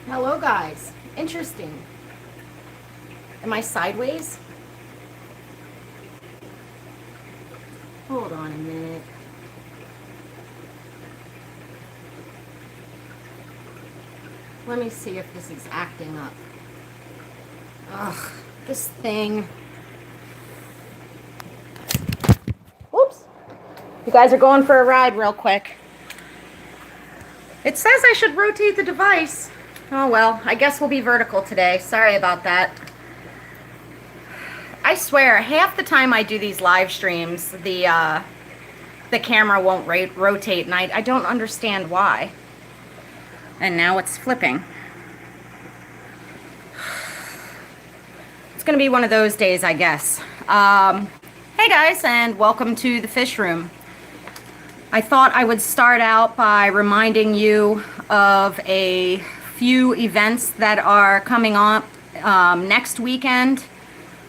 Hello guys. Interesting. Am I sideways? Hold on a minute. Let me see if this is acting up. Ugh, this thing. Oops. You guys are going for a ride real quick. It says I should rotate the device. Oh well, I guess we'll be vertical today. Sorry about that. I swear, half the time I do these live streams, the camera won't rotate, and I don't understand why. And now it's flipping. It's gonna be one of those days, I guess. Hey guys, and welcome to the Fishroom. I thought I would start out by reminding you of a few events that are coming up next weekend,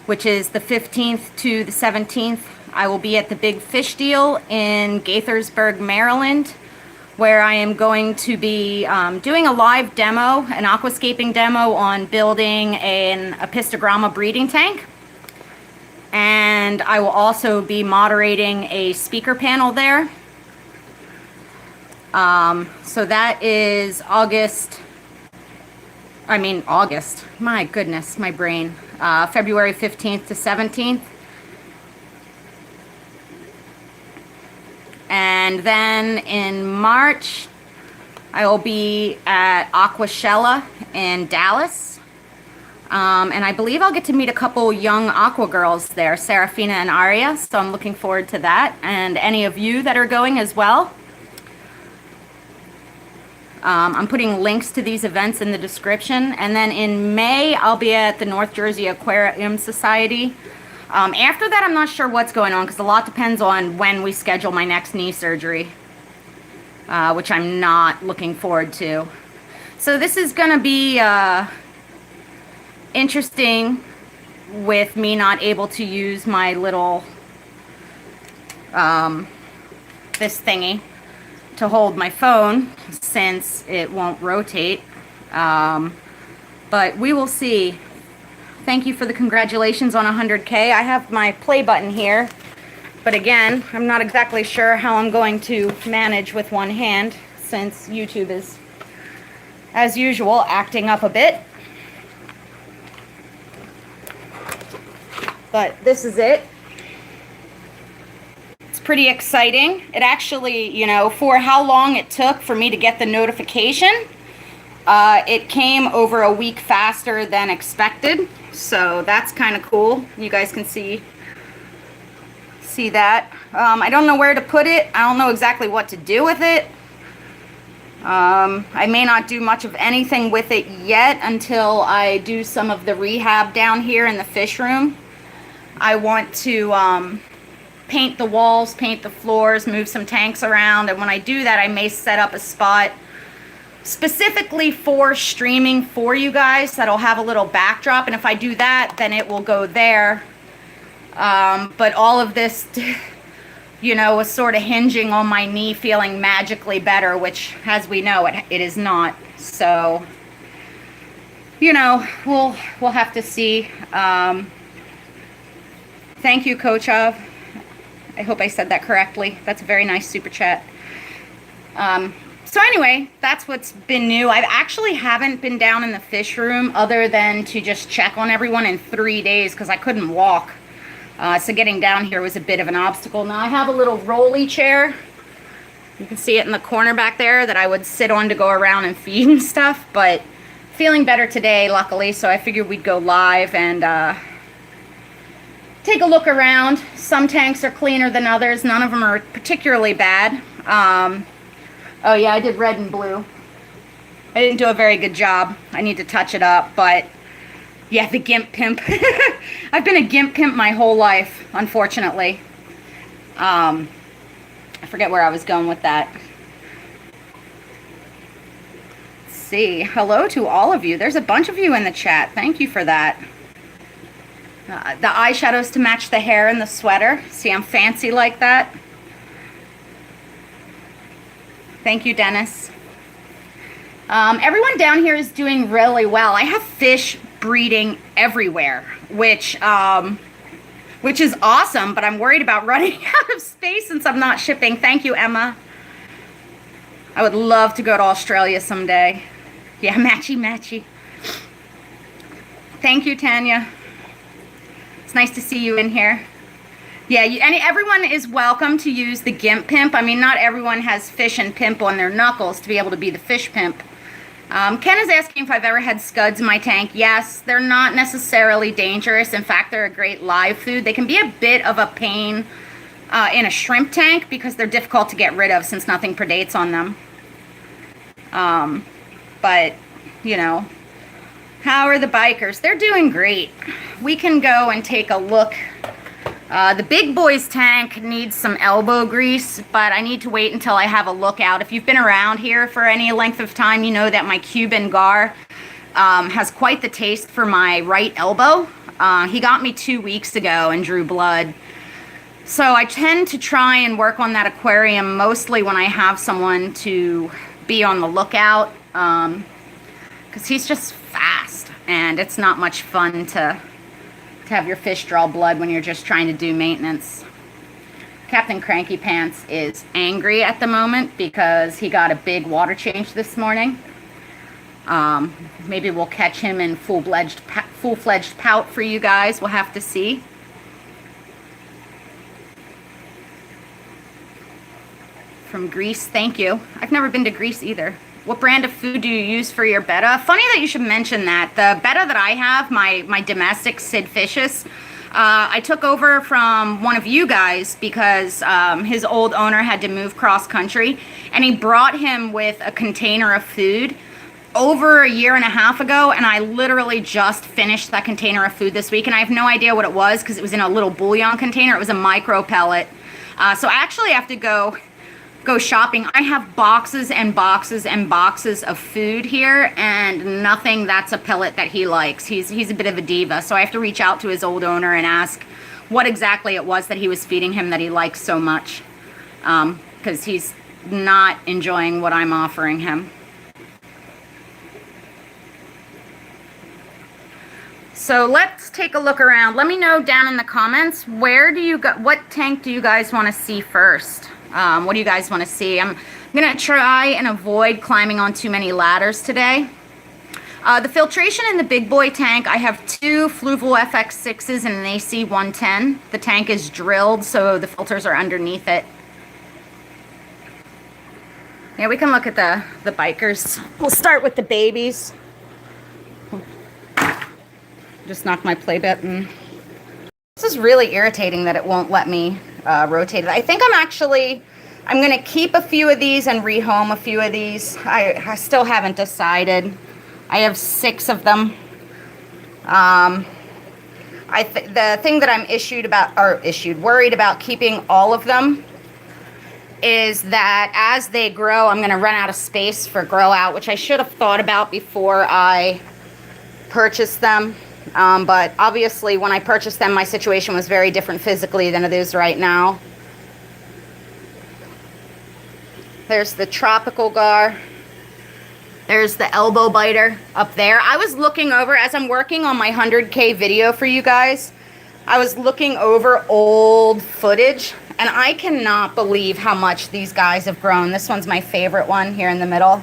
which is the 15th to the 17th. I will be at the Big Fish Deal in Gaithersburg, Maryland, where I am going to be doing a live demo, an aquascaping demo on building an apistogramma breeding tank. And I will also be moderating a speaker panel there. So that is August, my goodness, my brain, February 15th to 17th. And then in March, I will be at Aquashella in Dallas. And I believe I'll get to meet a couple young aqua girls there, Serafina and Aria, so I'm looking forward to that. And any of you that are going as well. I'm putting links to these events in the description. And then in May, I'll be at the North Jersey Aquarium Society. After that, I'm not sure what's going on because a lot depends on when we schedule my next knee surgery, which I'm not looking forward to. So this is going to be interesting with me not able to use my little, this thingy to hold my phone since it won't rotate, but we will see. Thank you for the congratulations on 100K. I have my play button here, but again, I'm not exactly sure how I'm going to manage with one hand since YouTube is, as usual, acting up a bit. But this is it. Pretty exciting. It actually, you know, for how long it took for me to get the notification, it came over a week faster than expected, so that's kind of cool. You guys can see that. I don't know where to put it. I don't know exactly what to do with it. I may not do much of anything with it yet until I do some of the rehab down here in the fish room. I want to paint the walls, paint the floors, move some tanks around, and when I do that, I may set up a spot specifically for streaming for you guys that'll have a little backdrop, and if I do that, then it will go there. But all of this, you know, was sort of hinging on my knee feeling magically better, which, as we know, it is not. So, you know, we'll have to see. Thank you, Coach Of. I hope I said that correctly. That's a very nice super chat. So anyway, that's what's been new. I actually haven't been down in the fish room other than to just check on everyone in 3 days because I couldn't walk. So getting down here was a bit of an obstacle. Now I have a little rolly chair. You can see it in the corner back there that I would sit on to go around and feed and stuff. But feeling better today, luckily, so I figured we'd go live and take a look around. Some tanks are cleaner than others. None of them are particularly bad. Oh yeah, I did red and blue. I didn't do a very good job. I need to touch it up, but yeah, the GIMP pimp. I've been a GIMP pimp my whole life, unfortunately. I forget where I was going with that. Let's see. Hello to all of you. There's a bunch of you in the chat. Thank you for that. The eyeshadows to match the hair and the sweater. See, I'm fancy like that. Thank you, Dennis. Everyone down here is doing really well. I have fish breeding everywhere, which is awesome, but I'm worried about running out of space since I'm not shipping. Thank you, Emma. I would love to go to Australia someday. Yeah, matchy matchy. Thank you, Tanya. It's nice to see you in here. Yeah, and everyone is welcome to use the GIMP pimp. I mean, not everyone has fish and pimp on their knuckles to be able to be the fish pimp. Ken is asking if I've ever had scuds in my tank. Yes, they're not necessarily dangerous. In fact, they're a great live food. They can be a bit of a pain in a shrimp tank because they're difficult to get rid of since nothing predates on them. But, you know, how are the bikers? They're doing great. We can go and take a look. The big boy's tank needs some elbow grease, but I need to wait until I have a look out. If you've been around here for any length of time, you know that my Cuban Gar has quite the taste for my right elbow. He got me 2 weeks ago and drew blood. So I tend to try and work on that aquarium mostly when I have someone to be on the lookout, because he's just fast and it's not much fun to have your fish draw blood when you're just trying to do maintenance. Captain Cranky Pants is angry at the moment because he got a big water change this morning. Maybe we'll catch him in full-fledged pout for you guys. We'll have to see. From Greece, thank you. I've never been to Greece either. What brand of food do you use for your betta? Funny that you should mention that. The betta that I have, my domestic Sid Fishes, I took over from one of you guys because his old owner had to move cross country, and he brought him with a container of food over a year and a half ago, and I literally just finished that container of food this week, and I have no idea what it was because it was in a little bouillon container. It was a micro pellet. So I actually have to go shopping. I have boxes and boxes and boxes of food here, and nothing that's a pellet that he likes. He's a bit of a diva, so I have to reach out to his old owner and ask what exactly it was that he was feeding him that he likes so much, because he's not enjoying what I'm offering him. So let's take a look around. Let me know down in the comments, what tank do you guys want to see first? What do you guys want to see? I'm going to try and avoid climbing on too many ladders today. The filtration in the big boy tank, I have 2 Fluval FX6s and an AC 110. The tank is drilled, so the filters are underneath it. Yeah, we can look at the bikers. We'll start with the babies. Just knocked my play button. This is really irritating that it won't let me rotate it. I think I'm going to keep a few of these and rehome a few of these. I still haven't decided. I have 6 of them. The thing that I'm worried about keeping all of them is that as they grow, I'm going to run out of space for grow out, which I should have thought about before I purchased them. But obviously when I purchased them, my situation was very different physically than it is right now. There's the tropical gar. There's the elbow biter up there. I was looking over, as I'm working on my 100K video for you guys, I was looking over old footage, and I cannot believe how much these guys have grown. This one's my favorite one here in the middle.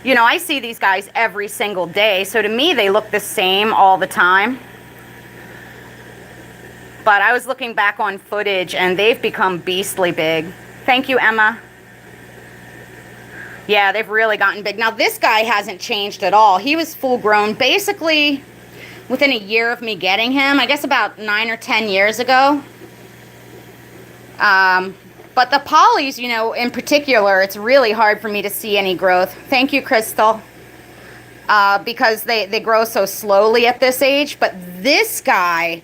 You know, I see these guys every single day, so to me they look the same all the time. But I was looking back on footage and they've become beastly big. Thank you, Emma. Yeah, they've really gotten big. Now this guy hasn't changed at all. He was full grown basically within a year of me getting him. I guess about 9 or 10 years ago. But the polys, you know, in particular, it's really hard for me to see any growth. Thank you, Crystal. Because they grow so slowly at this age. But this guy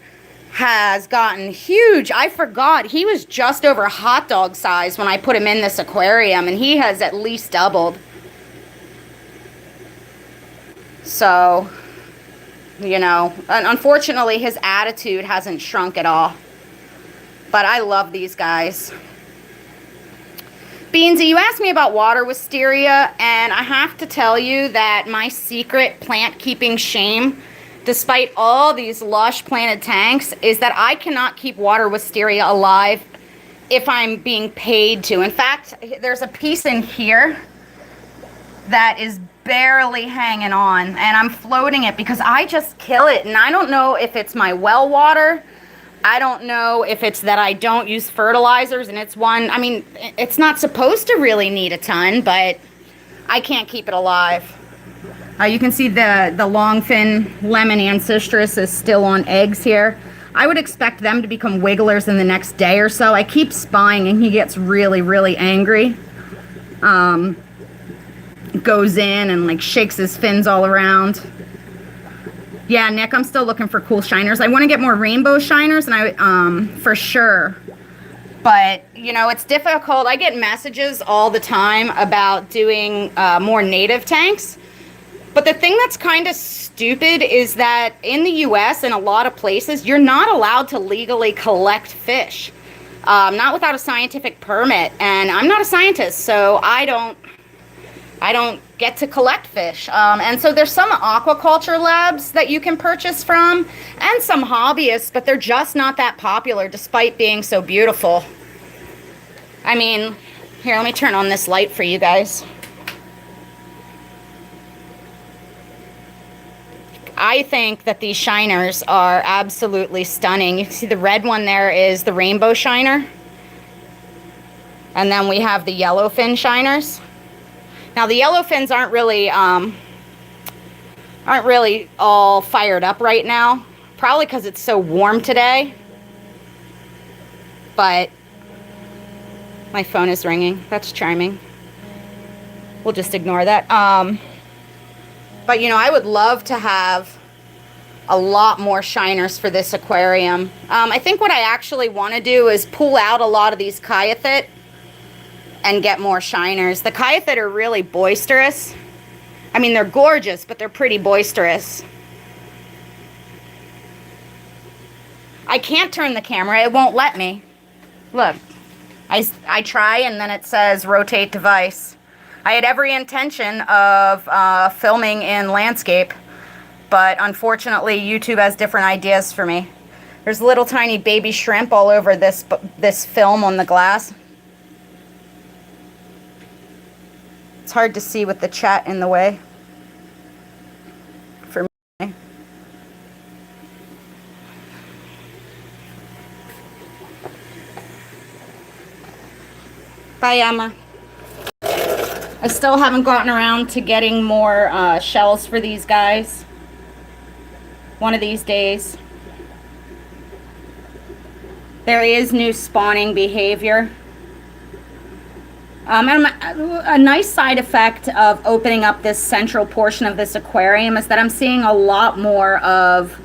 has gotten huge. I forgot. He was just over hot dog size when I put him in this aquarium, and he has at least doubled. So, you know, unfortunately, his attitude hasn't shrunk at all. But I love these guys. Beansy, you asked me about water wisteria, and I have to tell you that my secret plant keeping shame, despite all these lush planted tanks, is that I cannot keep water wisteria alive if I'm being paid to. In fact, there's a piece in here that is barely hanging on, and I'm floating it because I just kill it. And I don't know if it's my well water. I don't know if it's that I don't use fertilizers, and it's one, I mean, it's not supposed to really need a ton, but I can't keep it alive. You can see the longfin lemon ancestris is still on eggs here. I would expect them to become wigglers in the next day or so. I keep spying, and he gets really, really angry. Goes in and like shakes his fins all around. Yeah, Nick, I'm still looking for cool shiners. I want to get more rainbow shiners, and I for sure. But, you know, it's difficult. I get messages all the time about doing more native tanks. But the thing that's kind of stupid is that in the U.S. and a lot of places, you're not allowed to legally collect fish. Not without a scientific permit. And I'm not a scientist, so I don't get to collect fish. And so there's some aquaculture labs that you can purchase from and some hobbyists, but they're just not that popular despite being so beautiful. I mean, here, let me turn on this light for you guys. I think that these shiners are absolutely stunning. You can see the red one there is the rainbow shiner. And then we have the yellowfin shiners. Now the yellowfins aren't really all fired up right now, probably because it's so warm today. But my phone is ringing. That's charming. We'll just ignore that. But you know, I would love to have a lot more shiners for this aquarium. I think what I actually want to do is pull out a lot of these kyathit and get more shiners. The kyathit are really boisterous. I mean, they're gorgeous, but they're pretty boisterous. I can't turn the camera. It won't let me. Look, I try, and then it says rotate device. I had every intention of filming in landscape, but unfortunately, YouTube has different ideas for me. There's little tiny baby shrimp all over this film on the glass. It's hard to see with the chat in the way for me. Bye, Emma. I still haven't gotten around to getting more shells for these guys. One of these days. There is new spawning behavior. And a nice side effect of opening up this central portion of this aquarium is that I'm seeing a lot more of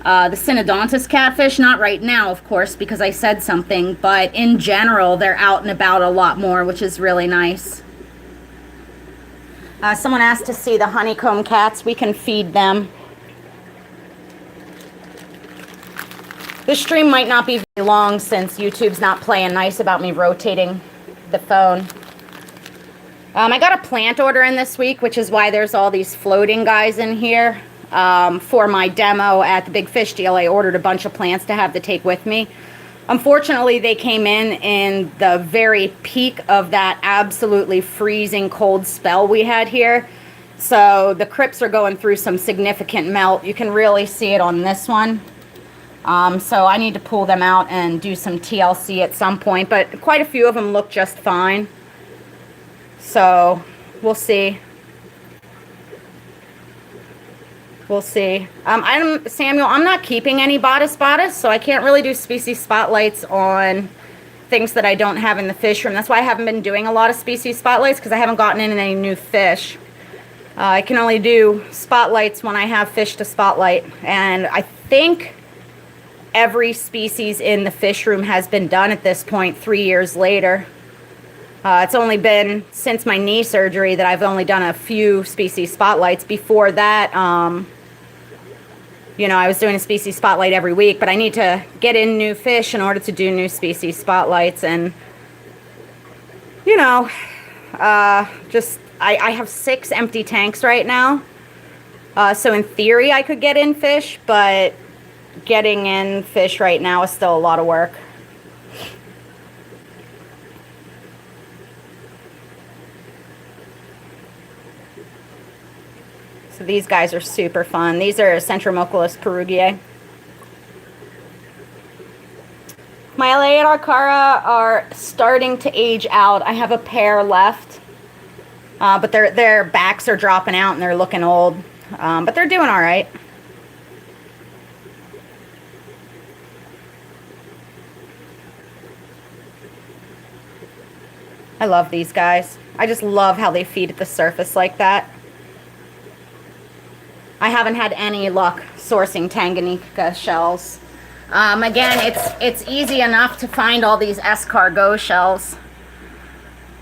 the Synodontis catfish. Not right now, of course, because I said something, but in general, they're out and about a lot more, which is really nice. Someone asked to see the honeycomb cats. We can feed them. This stream might not be very long since YouTube's not playing nice about me rotating the phone. I got a plant order in this week, which is why there's all these floating guys in here. For my demo at the Big Fish deal, I ordered a bunch of plants to have to take with me. Unfortunately, they came in the very peak of that absolutely freezing cold spell we had here. So the crypts are going through some significant melt. You can really see it on this one. So I need to pull them out and do some TLC at some point, but quite a few of them look just fine. So we'll see. We'll see. Samuel, I'm not keeping any bodice, so I can't really do species spotlights on things that I don't have in the fish room. That's why I haven't been doing a lot of species spotlights, because I haven't gotten in any new fish. I can only do spotlights when I have fish to spotlight, and I think every species in the fish room has been done at this point 3 years later. It's only been since my knee surgery that I've only done a few species spotlights. Before that, you know, I was doing a species spotlight every week, but I need to get in new fish in order to do new species spotlights. And, you know, just, I have 6 empty tanks right now. So in theory, I could get in fish, but getting in fish right now is still a lot of work. So these guys are super fun. These are Centromoculus perugiae. My Elaeotarcara are starting to age out. I have a pair left, but their backs are dropping out and they're looking old, but they're doing all right. I love these guys. I just love how they feed at the surface like that. I haven't had any luck sourcing Tanganyika shells. Again, it's easy enough to find all these escargot shells,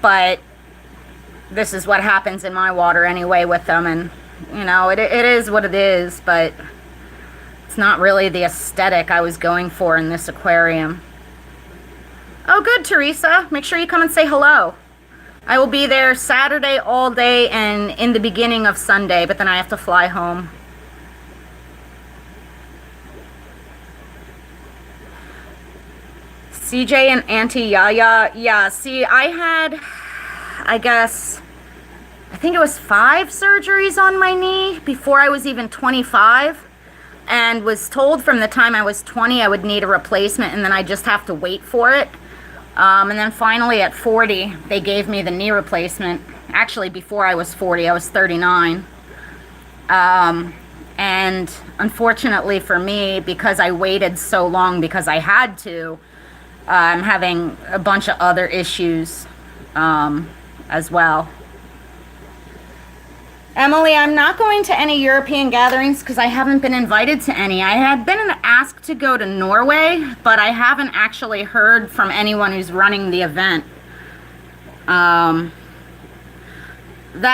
but this is what happens in my water anyway with them, and you know, it is what it is, but it's not really the aesthetic I was going for in this aquarium. Oh, good, Teresa. Make sure you come and say hello. I will be there Saturday all day and in the beginning of Sunday, but then I have to fly home. CJ and Auntie Yaya. Yeah, see, I think it was 5 surgeries on my knee before I was even 25, and was told from the time I was 20 I would need a replacement, and then I just have to wait for it. And then finally at 40, they gave me the knee replacement. Actually, before I was 40, I was 39. And unfortunately for me, because I waited so long because I had to, I'm having a bunch of other issues as well. Emily, I'm not going to any European gatherings because I haven't been invited to any. I had been asked to go to Norway, but I haven't actually heard from anyone who's running the event. That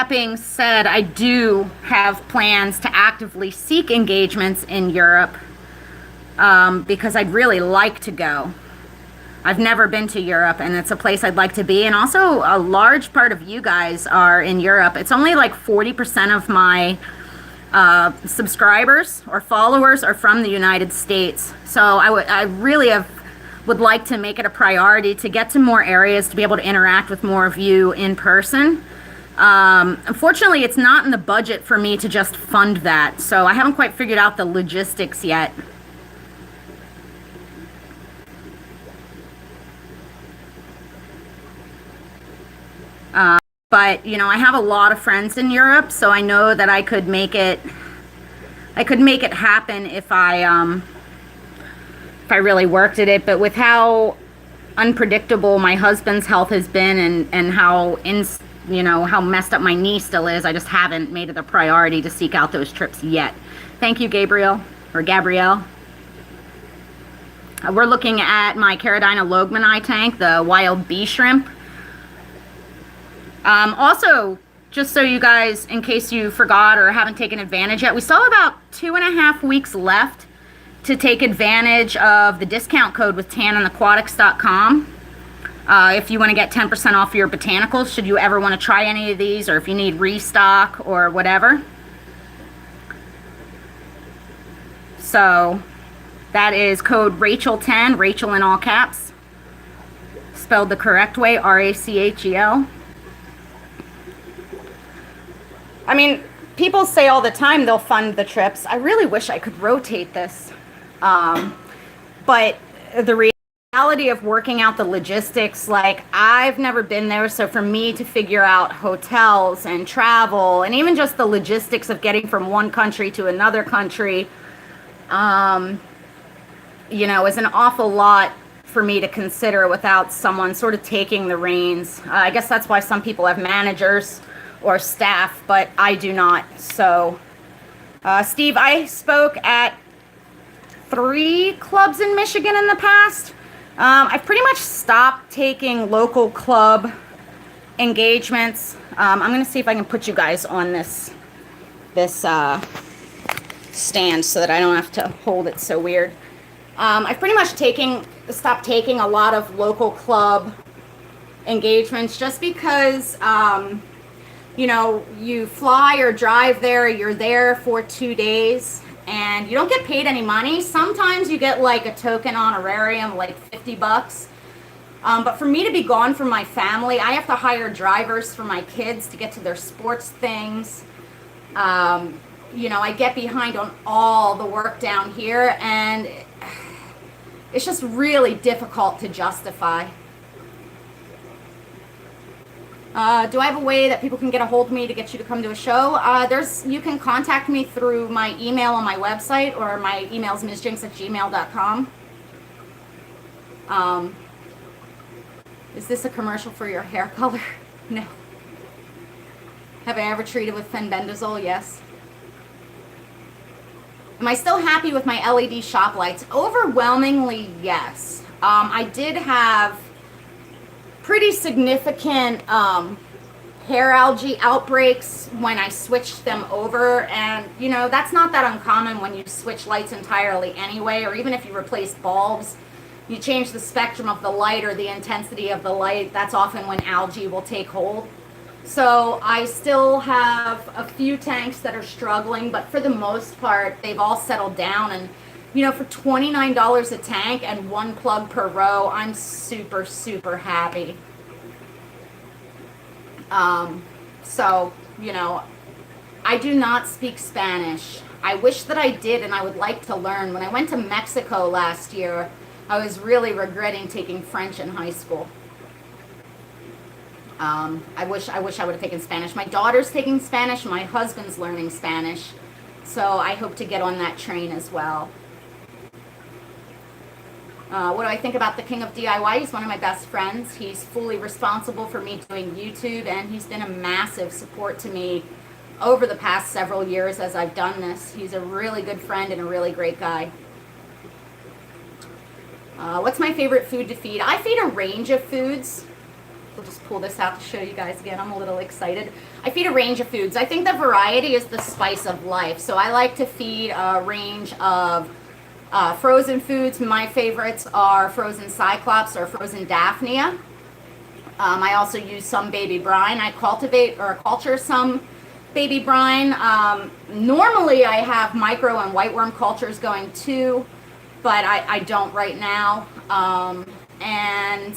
being said, I do have plans to actively seek engagements in Europe because I'd really like to go. I've never been to Europe, and it's a place I'd like to be. And also, a large part of you guys are in Europe. It's only like 40% of my subscribers or followers are from the United States. So I really would like to make it a priority to get to more areas, to be able to interact with more of you in person. Unfortunately, it's not in the budget for me to just fund that. So I haven't quite figured out the logistics yet. But, you know, I have a lot of friends in Europe, so I know that I could make it happen if I really worked at it. But with how unpredictable my husband's health has been and how how messed up my knee still is, I just haven't made it a priority to seek out those trips yet. Thank you, Gabrielle. We're looking at my Caridina logmani tank, the wild bee shrimp. Also, just so you guys, in case you forgot or haven't taken advantage yet, we still have about 2.5 weeks left to take advantage of the discount code with tanninaquatics.com. If you want to get 10% off your botanicals, should you ever want to try any of these, or if you need restock or whatever. So that is code Rachel10, Rachel in all caps, spelled the correct way, R-A-C-H-E-L. I mean, people say all the time they'll fund the trips. I really wish I could rotate this. But the reality of working out the logistics, like, I've never been there, so for me to figure out hotels and travel and even just the logistics of getting from one country to another country, is an awful lot for me to consider without someone sort of taking the reins. I guess that's why some people have managers or staff, but I do not. So, Steve, I spoke at 3 clubs in Michigan in the past. I've pretty much stopped taking local club engagements. I'm going to see if I can put you guys on this stand so that I don't have to hold it so weird. I've pretty much stopped taking a lot of local club engagements, just because, you know, you fly or drive there, you're there for 2 days, and you don't get paid any money. Sometimes you get like a token honorarium, like $50. But for me to be gone from my family, I have to hire drivers for my kids to get to their sports things. You know, I get behind on all the work down here, and it's just really difficult to justify. Do I have a way that people can get a hold of me to get you to come to a show? You can contact me through my email on my website, or my email is msjinx@gmail.com. Is this a commercial for your hair color? No. Have I ever treated with fenbendazole? Yes. Am I still happy with my LED shop lights? Overwhelmingly, yes. I did have pretty significant hair algae outbreaks when I switched them over, and you know, that's not that uncommon when you switch lights entirely anyway, or even if you replace bulbs, you change the spectrum of the light or the intensity of the light. That's often when algae will take hold. So I still have a few tanks that are struggling, but for the most part, they've all settled down. And, you know, for $29 a tank and 1 plug per row, I'm super, super happy. So, you know, I do not speak Spanish. I wish that I did, and I would like to learn. When I went to Mexico last year, I was really regretting taking French in high school. I wish I would have taken Spanish. My daughter's taking Spanish. My husband's learning Spanish. So I hope to get on that train as well. What do I think about the King of DIY? He's one of my best friends. He's fully responsible for me doing YouTube, and he's been a massive support to me over the past several years as I've done this. He's a really good friend and a really great guy. What's my favorite food to feed? I feed a range of foods. We'll just pull this out to show you guys again. I'm a little excited. I feed a range of foods. I think the variety is the spice of life. So I like to feed a range of frozen foods. My favorites are frozen cyclops or frozen daphnia. I also use some baby brine. I culture some baby brine. Normally I have micro and whiteworm cultures going too, but I don't right now. And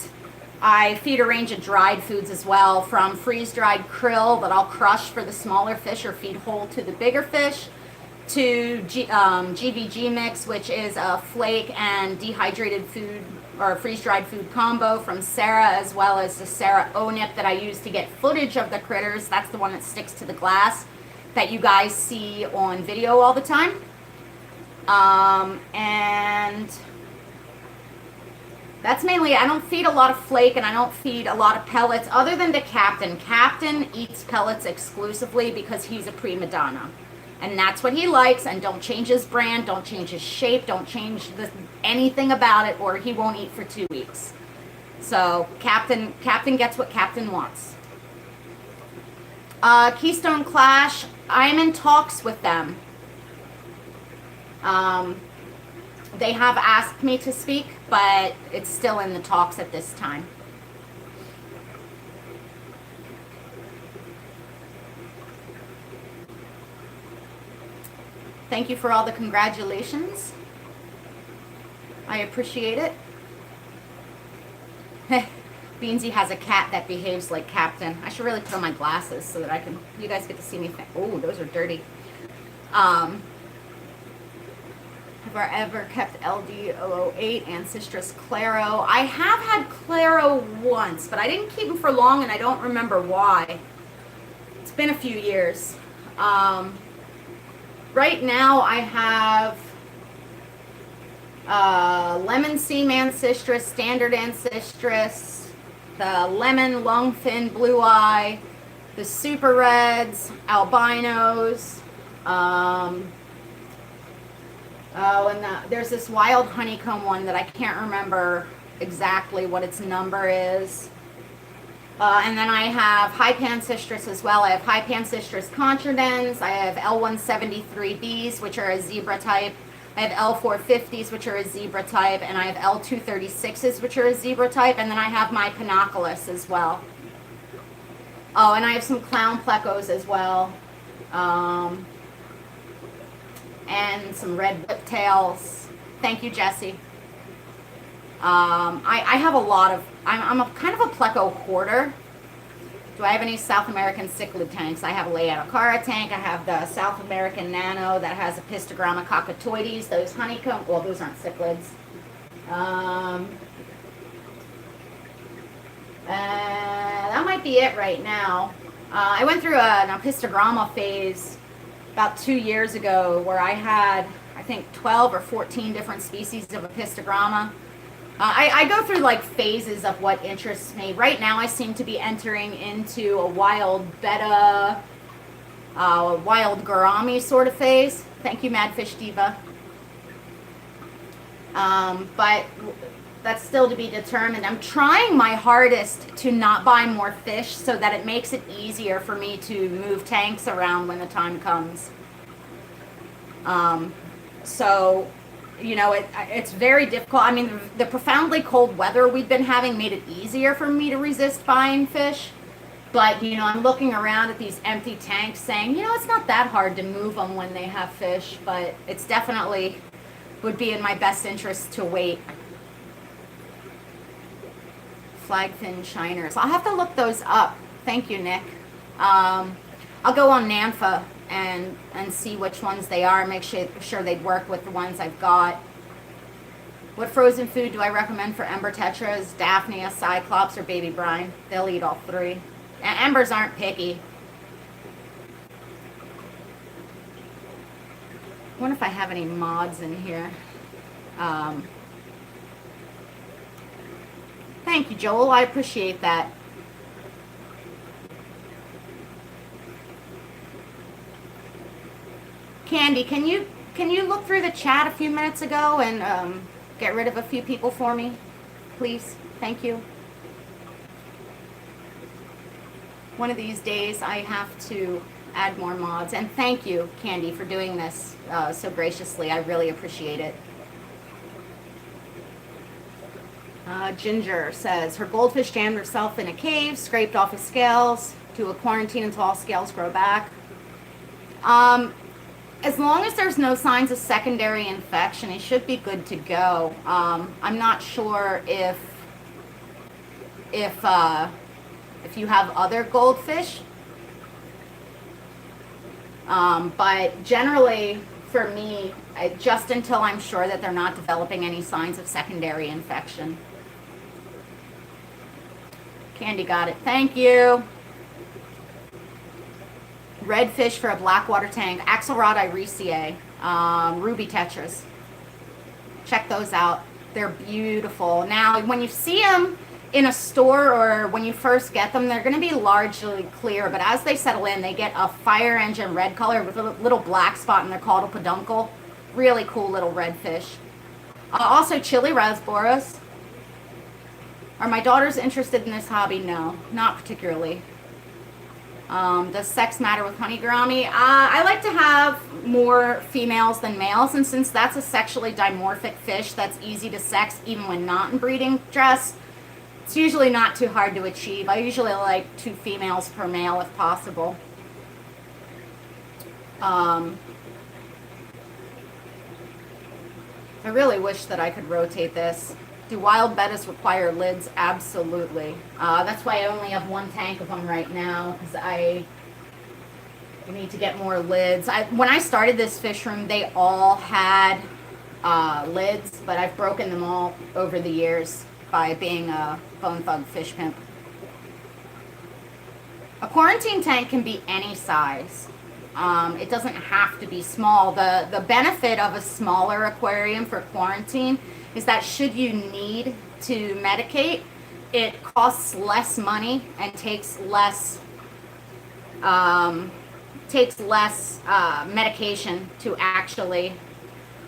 I feed a range of dried foods as well, from freeze-dried krill that I'll crush for the smaller fish or feed whole to the bigger fish, to GVG mix, which is a flake and dehydrated food or freeze-dried food combo from Sarah, as well as the Sarah O-Nip that I use to get footage of the critters. That's the one that sticks to the glass that you guys see on video all the time. And that's mainly, I don't feed a lot of flake and I don't feed a lot of pellets other than to Captain. Captain eats pellets exclusively because he's a prima donna. And that's what he likes, and don't change his brand, don't change his shape, don't change anything about it, or he won't eat for 2 weeks. So Captain gets what Captain wants. Keystone Clash, I'm in talks with them. They have asked me to speak, but it's still in the talks at this time. Thank you for all the congratulations. I appreciate it. Beansy has a cat that behaves like Captain. I should really put on my glasses so that you guys get to see me. Oh, those are dirty. Have I ever kept LD008 and Citrus Claro? I have had Claro once, but I didn't keep them for long, and I don't remember why. It's been a few years. Right now I have Lemon Seam Ancistrus, Standard Ancistrus, the Lemon Lungfin Blue Eye, the Super Reds, Albinos, and there's this Wild Honeycomb one that I can't remember exactly what its number is. And then I have High Pancistrus as well. I have High Pancistrus Contridens. I have L173Bs, which are a zebra type. I have L450s, which are a zebra type, and I have L236s, which are a zebra type, and then I have my Pinoculus as well. Oh, and I have some clown plecos as well. And some red whiptails. Thank you, Jesse. I have a lot of, I'm a kind of a pleco hoarder. Do I have any South American cichlid tanks? I have a Laeticara tank. I have the South American Nano that has a Pistogramma cockatoides. Those honeycomb, well, those aren't cichlids. That might be it right now. I went through an Pistogramma phase about 2 years ago where I had, I think, 12 or 14 different species of Apistogramma. I go through like phases of what interests me. Right now I seem to be entering into a wild betta, wild gourami sort of phase. Thank you, Mad Fish Diva. But that's still to be determined. I'm trying my hardest to not buy more fish so that it makes it easier for me to move tanks around when the time comes. So, you know, it's very difficult. I mean, the profoundly cold weather we've been having made it easier for me to resist buying fish. But, you know, I'm looking around at these empty tanks saying, you know, it's not that hard to move them when they have fish, but it's definitely would be in my best interest to wait. Flagfin shiners. I'll have to look those up. Thank you, Nick. I'll go on Namfa and see which ones they are, make sure they'd work with the ones I've got. What frozen food do I recommend for ember tetras, Daphnia, Cyclops, or baby brine? They'll eat all three. Embers aren't picky. I wonder if I have any mods in here. Thank you, Joel. I appreciate that. Candy, can you look through the chat a few minutes ago and get rid of a few people for me, please? Thank you. One of these days I have to add more mods, and thank you, Candy, for doing this so graciously. I really appreciate it. Ginger says her goldfish jammed herself in a cave, scraped off his scales, to a quarantine until all scales grow back. As long as there's no signs of secondary infection, it should be good to go. I'm not sure if you have other goldfish, but generally for me, just until I'm sure that they're not developing any signs of secondary infection. Candy got it. Thank you. Redfish for a blackwater tank. Axelrod irisae. Ruby tetras. Check those out. They're beautiful. Now, when you see them in a store or when you first get them, they're going to be largely clear, but as they settle in, they get a fire engine red color with a little black spot in their caudal peduncle. Really cool little redfish. Also, chili rasboras. Are my daughters interested in this hobby? No, not particularly. Does sex matter with honey gourami? I like to have more females than males, and since that's a sexually dimorphic fish that's easy to sex even when not in breeding dress, it's usually not too hard to achieve. I usually like 2 females per male if possible. I really wish that I could rotate this. Do wild bettas require lids? Absolutely. That's why I only have 1 tank of them right now, because I need to get more lids. When I started this fish room, they all had lids, but I've broken them all over the years by being a bone thug fish pimp. A quarantine tank can be any size. It doesn't have to be small. The benefit of a smaller aquarium for quarantine is that should you need to medicate, it costs less money and takes less medication to actually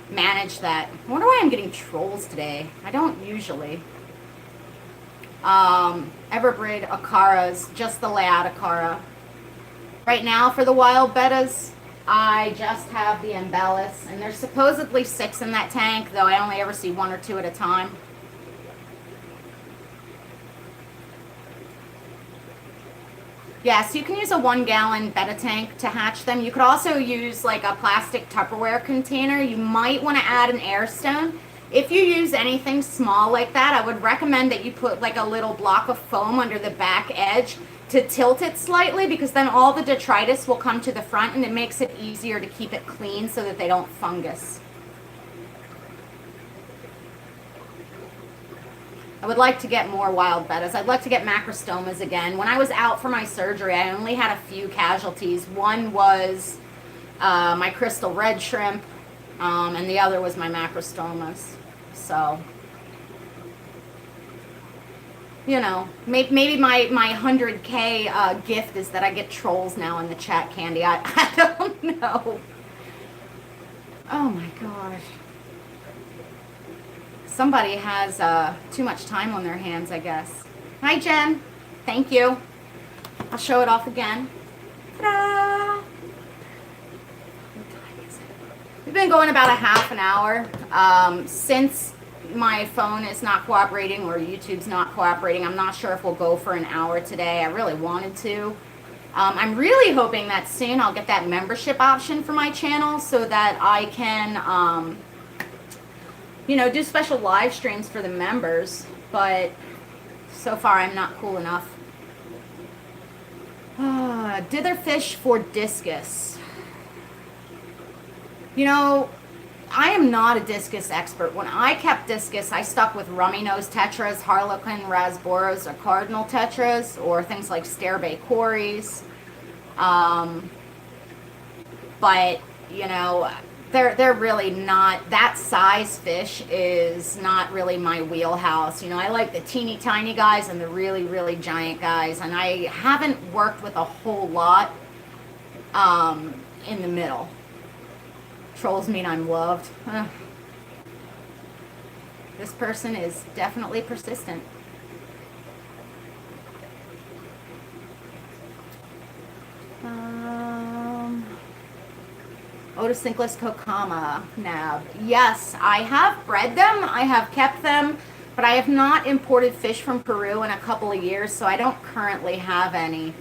manage that. I wonder why I'm getting trolls today. I don't usually. Everbreed Acaras, just the Laeticara. Right now for the wild bettas, I just have the embellis, and there's supposedly 6 in that tank, though I only ever see 1 or 2 at a time. Yes, you can use a 1-gallon betta tank to hatch them. You could also use like a plastic Tupperware container. You might want to add an air stone. If you use anything small like that, I would recommend that you put like a little block of foam under the back edge to tilt it slightly, because then all the detritus will come to the front and it makes it easier to keep it clean so that they don't fungus. I would like to get more wild bettas. I'd like to get macrostomas again. When I was out for my surgery, I only had a few casualties. One was my crystal red shrimp, and the other was my macrostomas. So, you know, maybe my 100K gift is that I get trolls now in the chat, Candy. I don't know. Oh my gosh. Somebody has too much time on their hands, I guess. Hi, Jen. Thank you. I'll show it off again. Ta-da! What time is it? We've been going about a half an hour. Since my phone is not cooperating or YouTube's not cooperating, I'm not sure if we'll go for an hour today. I really wanted to. I'm really hoping that soon I'll get that membership option for my channel so that I can... you know, do special live streams for the members, but so far I'm not cool enough. Dither fish for discus. You know, I am not a discus expert. When I kept discus, I stuck with rummy nose tetras, harlequin rasboras, or cardinal tetras, or things like stairbay cories. But, you know, they're really not, that size fish is not really my wheelhouse. You know, I like the teeny tiny guys and the really, really giant guys, and I haven't worked with a whole lot in the middle. Trolls mean I'm loved. Ugh. This person is definitely persistent. Otocinclus kokama nab. Yes, I have bred them. I have kept them, but I have not imported fish from Peru in a couple of years, so I don't currently have any.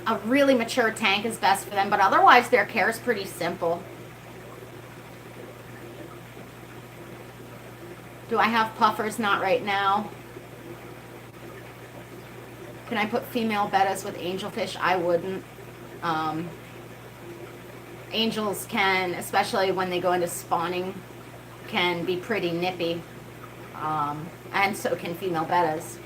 A really mature tank is best for them, but otherwise their care is pretty simple. Do I have puffers? Not right now. Can I put female bettas with angelfish? I wouldn't. Angels can, especially when they go into spawning, can be pretty nippy. And so can female bettas.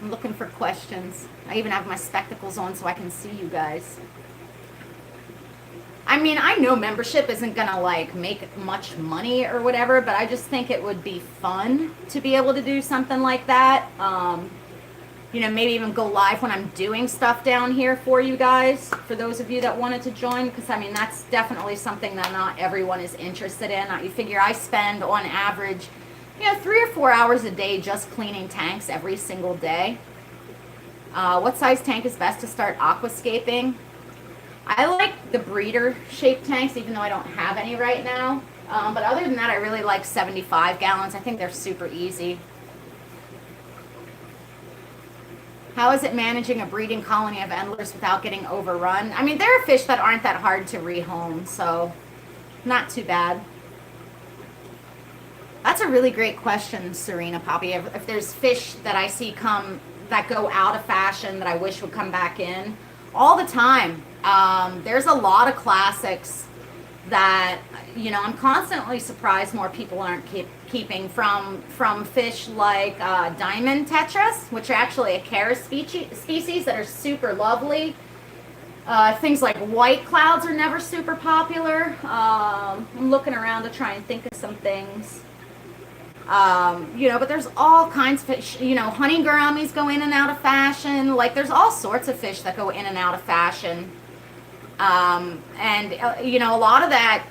I'm looking for questions. I even have my spectacles on so I can see you guys. I mean, I know membership isn't gonna like make much money or whatever, but I just think it would be fun to be able to do something like that. You know, maybe even go live when I'm doing stuff down here for you guys, for those of you that wanted to join, because I mean, that's definitely something that not everyone is interested in. You figure I spend on average, you know, 3 or 4 hours a day just cleaning tanks every single day. What size tank is best to start aquascaping? I like the breeder shaped tanks, even though I don't have any right now. But other than that, I really like 75 gallons. I think they're super easy. How is it managing a breeding colony of endlers without getting overrun? I mean, there are fish that aren't that hard to rehome, so not too bad. That's a really great question, Serena Poppy. If there's fish that I see that go out of fashion that I wish would come back in, all the time. There's a lot of classics that, you know, I'm constantly surprised more people aren't keeping from fish like diamond tetras, which are actually a Charis species that are super lovely. Things like white clouds are never super popular. I'm looking around to try and think of some things. You know, but there's all kinds of fish. You know, honey gouramis go in and out of fashion. Like, there's all sorts of fish that go in and out of fashion. You know, a lot of that,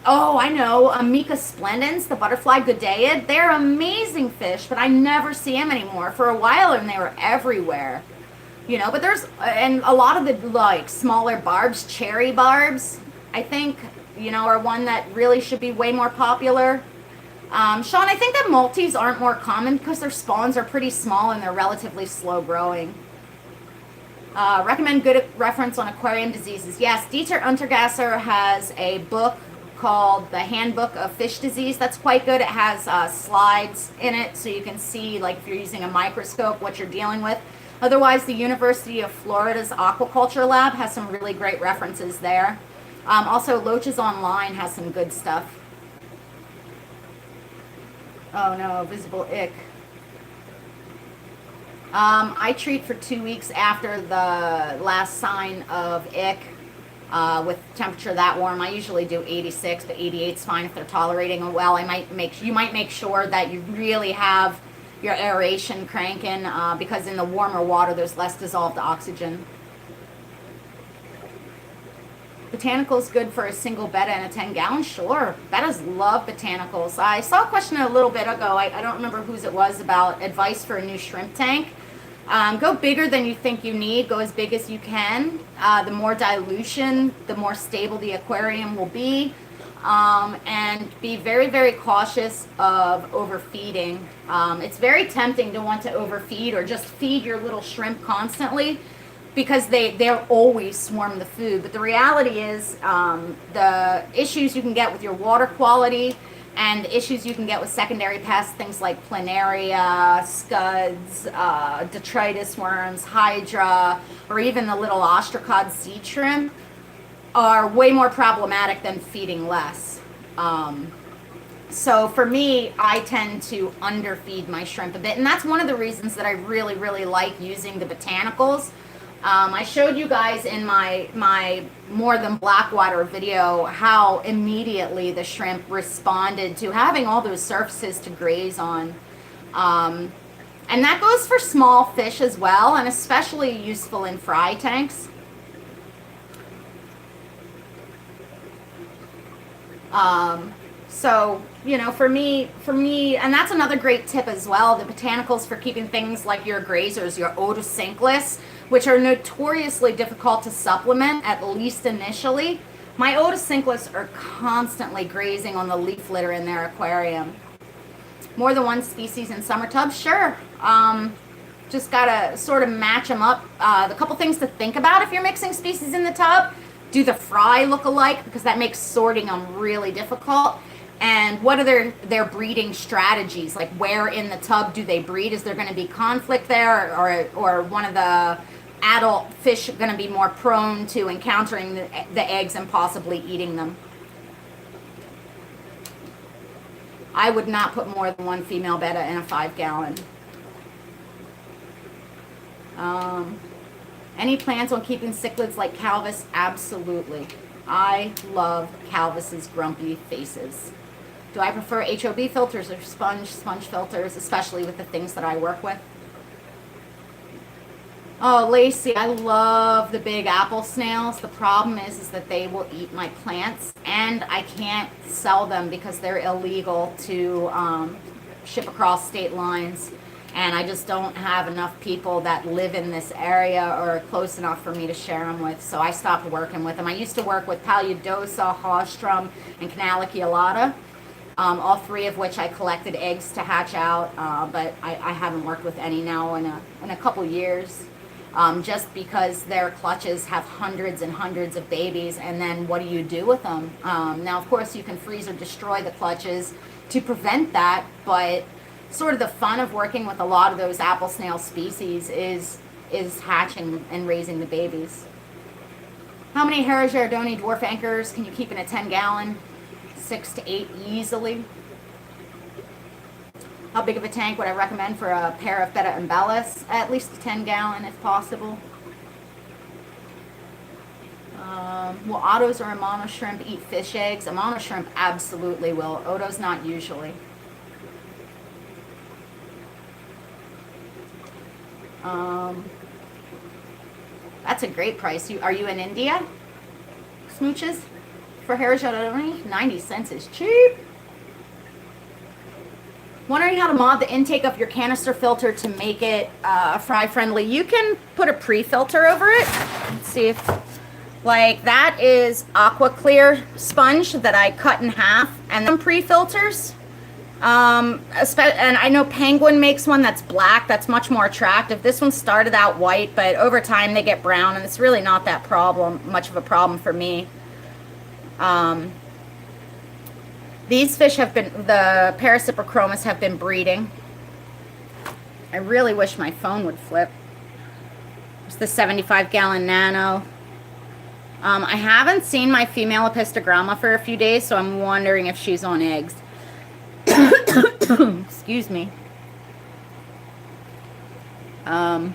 oh, I know, Amica splendens, the butterfly goodeid, they're amazing fish, but I never see them anymore. For a while, and they were everywhere. you know, but there's, and a lot of the like smaller barbs, cherry barbs, I think, you know, are one that really should be way more popular. Sean, I think that multis aren't more common because their spawns are pretty small and they're relatively slow growing. Recommend good reference on aquarium diseases. Yes, Dieter Untergasser has a book called The Handbook of Fish Disease. That's quite good. It has slides in it so you can see, like, if you're using a microscope, what you're dealing with. Otherwise, the University of Florida's Aquaculture Lab has some really great references there. Also, Loaches Online has some good stuff. Oh no, visible ick. I treat for 2 weeks after the last sign of ick with temperature that warm. I usually do 86, but 88 is fine if they're tolerating it well. You might make sure that you really have your aeration cranking because in the warmer water there's less dissolved oxygen. Botanicals good for a single betta and a 10-gallon? Sure. Bettas love botanicals. I saw a question a little bit ago. I don't remember whose it was about advice for a new shrimp tank. Go bigger than you think you need. Go as big as you can. The more dilution, the more stable the aquarium will be. And be very, very cautious of overfeeding. It's very tempting to want to overfeed or just feed your little shrimp constantly, because they'll always swarm the food. But the reality is the issues you can get with your water quality and the issues you can get with secondary pests, things like planaria, scuds, detritus worms, hydra, or even the little ostracod seed shrimp, are way more problematic than feeding less. So for me, I tend to underfeed my shrimp a bit. And that's one of the reasons that I really, really like using the botanicals. I showed you guys in my More Than Blackwater video how immediately the shrimp responded to having all those surfaces to graze on. And that goes for small fish as well, and especially useful in fry tanks. So, you know, for me, and that's another great tip as well, the botanicals for keeping things like your grazers, your otocinclus, which are notoriously difficult to supplement, at least initially. My otocinclus are constantly grazing on the leaf litter in their aquarium. More than one species in summer tubs? Sure. Just gotta sort of match them up. The couple things to think about if you're mixing species in the tub: do the fry look alike? Because that makes sorting them really difficult. And what are their breeding strategies? Like, where in the tub do they breed? Is there going to be conflict there, or one of the adult fish going to be more prone to encountering the eggs and possibly eating them? I would not put more than one female betta in a 5-gallon. Any plans on keeping cichlids like Calvus? Absolutely. I love Calvus's grumpy faces. Do I prefer HOB filters or sponge filters, especially with the things that I work with? Oh, Lacey, I love the big apple snails. The problem is that they will eat my plants, and I can't sell them because they're illegal to ship across state lines. And I just don't have enough people that live in this area or are close enough for me to share them with. So I stopped working with them. I used to work with Paludosa, Hostrom, and Canaliculata. All three of which I collected eggs to hatch out, but I haven't worked with any now in a couple years, just because their clutches have hundreds and hundreds of babies, and then what do you do with them? Now, of course, you can freeze or destroy the clutches to prevent that, but sort of the fun of working with a lot of those apple snail species is hatching and raising the babies. How many Heragiardoni dwarf anchors can you keep in a 10-gallon? 6 to 8 easily. How big of a tank would I recommend for a pair of betta embellis? At least a 10-gallon if possible. Will ottos or Amano shrimp eat fish eggs? Amano shrimp absolutely will. Otos not usually. That's a great price. Are you in India? Smooches? For Heragiardoni, 90 cents is cheap. Wondering how to mod the intake of your canister filter to make it fry friendly. You can put a pre-filter over it. Let's see if, like, that is aqua clear sponge that I cut in half, and then pre-filters. And I know Penguin makes one that's black, that's much more attractive. This one started out white, but over time they get brown, and it's really not that much of a problem for me. These fish have been, the Parasiprochromis have been breeding. I really wish my phone would flip. It's the 75-gallon nano. I haven't seen my female Epistogramma for a few days, so I'm wondering if she's on eggs. Excuse me. I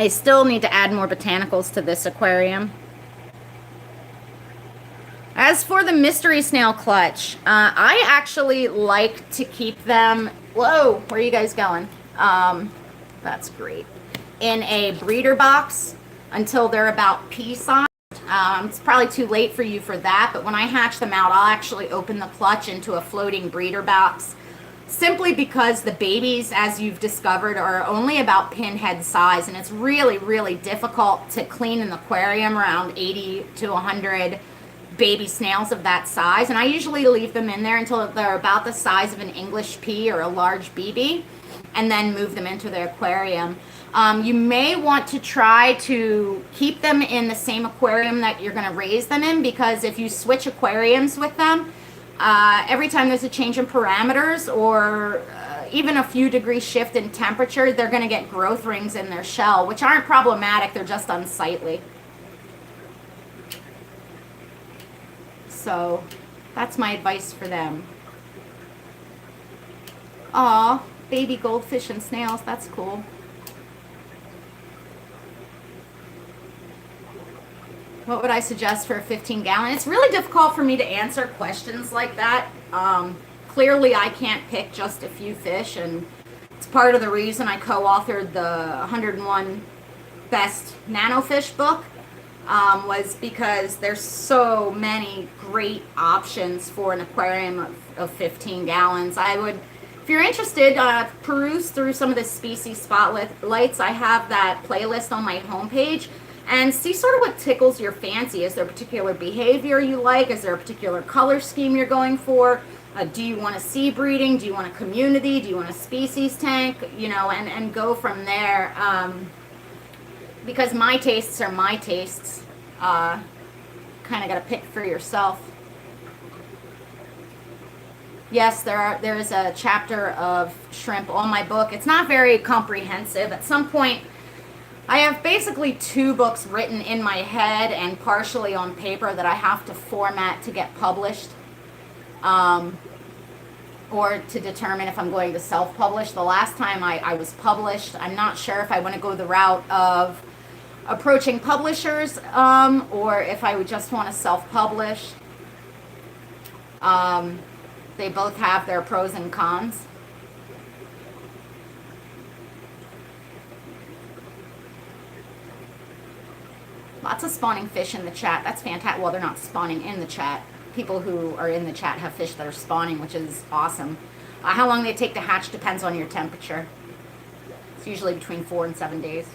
still need to add more botanicals to this aquarium. As for the mystery snail clutch, I actually like to keep them, whoa, where are you guys going? That's great. In a breeder box until they're about pea size. It's probably too late for you for that, but when I hatch them out, I'll actually open the clutch into a floating breeder box, simply because the babies, as you've discovered, are only about pinhead size, and it's really, really difficult to clean an aquarium around 80 to 100 baby snails of that size, and I usually leave them in there until they're about the size of an English pea or a large BB, and then move them into the aquarium. You may want to try to keep them in the same aquarium that you're going to raise them in, because if you switch aquariums with them, every time there's a change in parameters or even a few degree shift in temperature, they're going to get growth rings in their shell, which aren't problematic, they're just unsightly. So that's my advice for them. Aw, baby goldfish and snails, that's cool. What would I suggest for a 15-gallon? It's really difficult for me to answer questions like that. Clearly, I can't pick just a few fish, and it's part of the reason I co-authored the 101 Best Nanofish book, was because there's so many great options for an aquarium of 15 gallons. I would, if you're interested, peruse through some of the species spotlights. I have that playlist on my homepage, and see sort of what tickles your fancy. Is there a particular behavior you like? Is there a particular color scheme you're going for? Do you want a seed breeding? Do you want a community? Do you want a species tank? You know, and go from there. Because my tastes are my tastes. Kind of got to pick for yourself. Yes, there is a chapter of shrimp on my book. It's not very comprehensive. At some point, I have basically 2 books written in my head and partially on paper that I have to format to get published, or to determine if I'm going to self-publish. The last time I was published, I'm not sure if I want to go the route of approaching publishers, or if I would just want to self-publish. They both have their pros and cons. Lots of spawning fish in the chat. That's fantastic. Well, they're not spawning in the chat. People who are in the chat have fish that are spawning, which is awesome. How long they take to hatch depends on your temperature. It's usually between 4 and 7 days.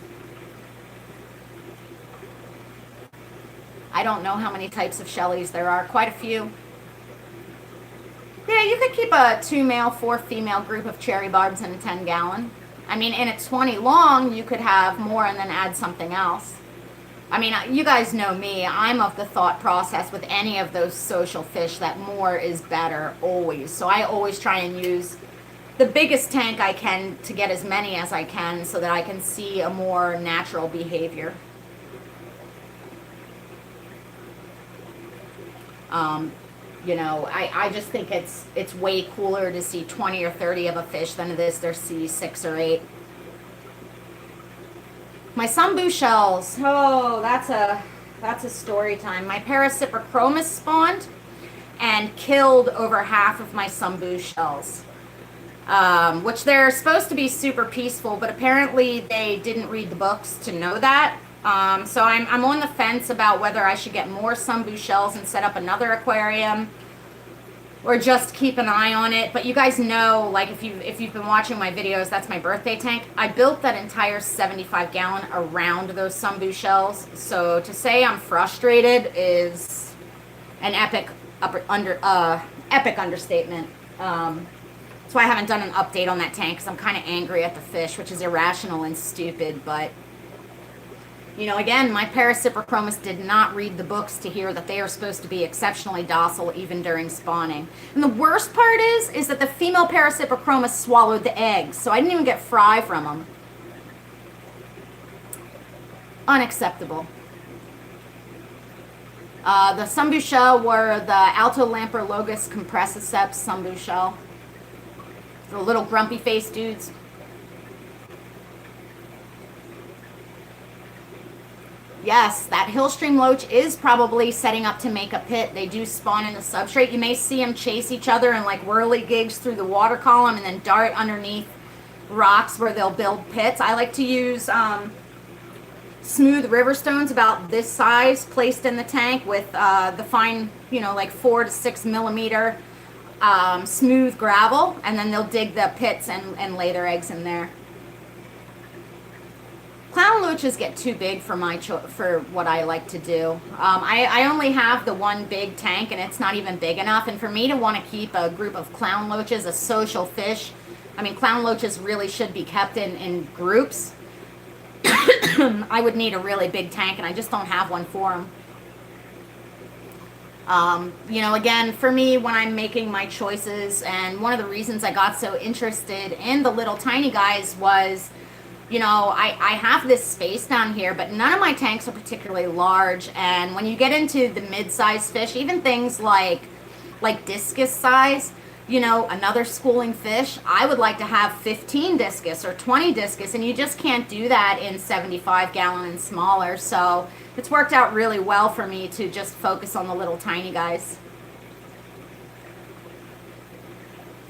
I don't know how many types of shellies there are. Quite a few. Yeah, you could keep a 2 male, 4 female group of cherry barbs in a 10-gallon. I mean, in a 20 long, you could have more and then add something else. I mean, you guys know me. I'm of the thought process with any of those social fish that more is better, always. So I always try and use the biggest tank I can to get as many as I can so that I can see a more natural behavior. You know, I just think it's way cooler to see 20 or 30 of a fish than it is to see 6 or 8. My sunboo shells, oh, that's a story time. My Parasiprochromis spawned and killed over half of my sunboo shells, which they're supposed to be super peaceful, but apparently they didn't read the books to know that. So I'm on the fence about whether I should get more sunboo shells and set up another aquarium. or just keep an eye on it. But you guys know, like if you've been watching my videos, that's my birthday tank. I built that entire 75 gallon around those sunbu shells. So to say I'm frustrated is an epic understatement. That's why I haven't done an update on that tank, because I'm kind of angry at the fish, which is irrational and stupid. But you know, again, my Parasiprochromis did not read the books to hear that they are supposed to be exceptionally docile even during spawning. And the worst part is that the female Parasiprochromis swallowed the eggs, so I didn't even get fry from them. Unacceptable. The sunbu shell were the Altolamprologus compressiceps sunbu shell. The little grumpy faced dudes. Yes, that hillstream loach is probably setting up to make a pit. They do spawn in the substrate. You may see them chase each other and like whirligigs through the water column and then dart underneath rocks where they'll build pits. I like to use smooth river stones about this size placed in the tank with the fine, you know, like 4 to 6 millimeter smooth gravel, and then they'll dig the pits and lay their eggs in there. Clown loaches get too big for for what I like to do. I only have the one big tank, and it's not even big enough. And for me to want to keep a group of clown loaches, a social fish, I mean, clown loaches really should be kept in groups. I would need a really big tank, and I just don't have one for them. You know, again, for me, when I'm making my choices, and one of the reasons I got so interested in the little tiny guys was, you know, I have this space down here, but none of my tanks are particularly large. And when you get into the mid-sized fish, even things like discus size, you know, another schooling fish, I would like to have 15 discus or 20 discus, and you just can't do that in 75 gallon and smaller. So it's worked out really well for me to just focus on the little tiny guys.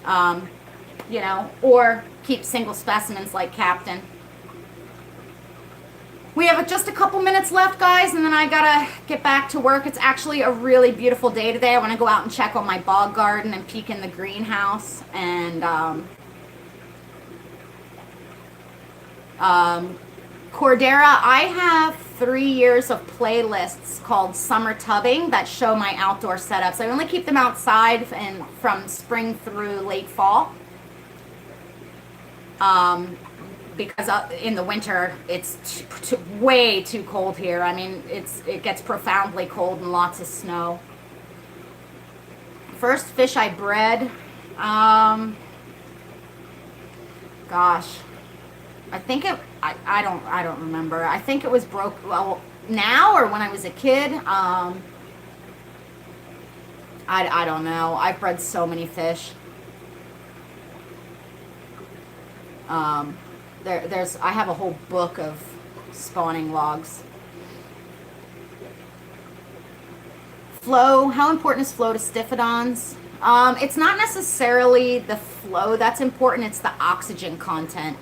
You know, or keep single specimens like Captain. We have just a couple minutes left, guys, and then I gotta get back to work. It's actually a really beautiful day today. I want to go out and check on my bog garden and peek in the greenhouse. And Cordera, I have 3 years of playlists called Summer Tubbing that show my outdoor setups. I only keep them outside and from spring through late fall. Because in the winter it's way too cold here. I mean, it gets profoundly cold and lots of snow. First fish I bred, gosh, I think I don't remember. I think it was well, now or when I was a kid. I don't know. I've bred so many fish. I have a whole book of spawning logs. Flow, how important is flow to stiphodons? It's not necessarily the flow that's important, it's the oxygen content.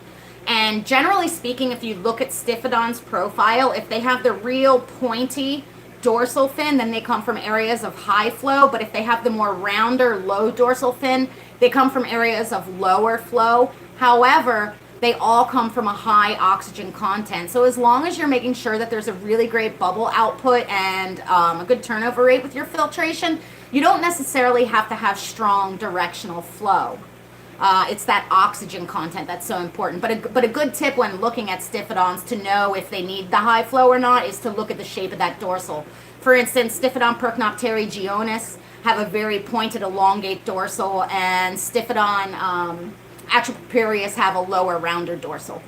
And generally speaking, if you look at stiphodon's profile, if they have the real pointy dorsal fin, then they come from areas of high flow. But if they have the more rounder, low dorsal fin, they come from areas of lower flow. However, they all come from a high oxygen content. So as long as you're making sure that there's a really great bubble output and a good turnover rate with your filtration, you don't necessarily have to have strong directional flow. It's that oxygen content that's so important. But a good tip when looking at stiphodons to know if they need the high flow or not is to look at the shape of that dorsal. For instance, Stiphodon percnopteri geonis have a very pointed elongate dorsal, and Stiphodon Atropurius have a lower, rounder dorsal.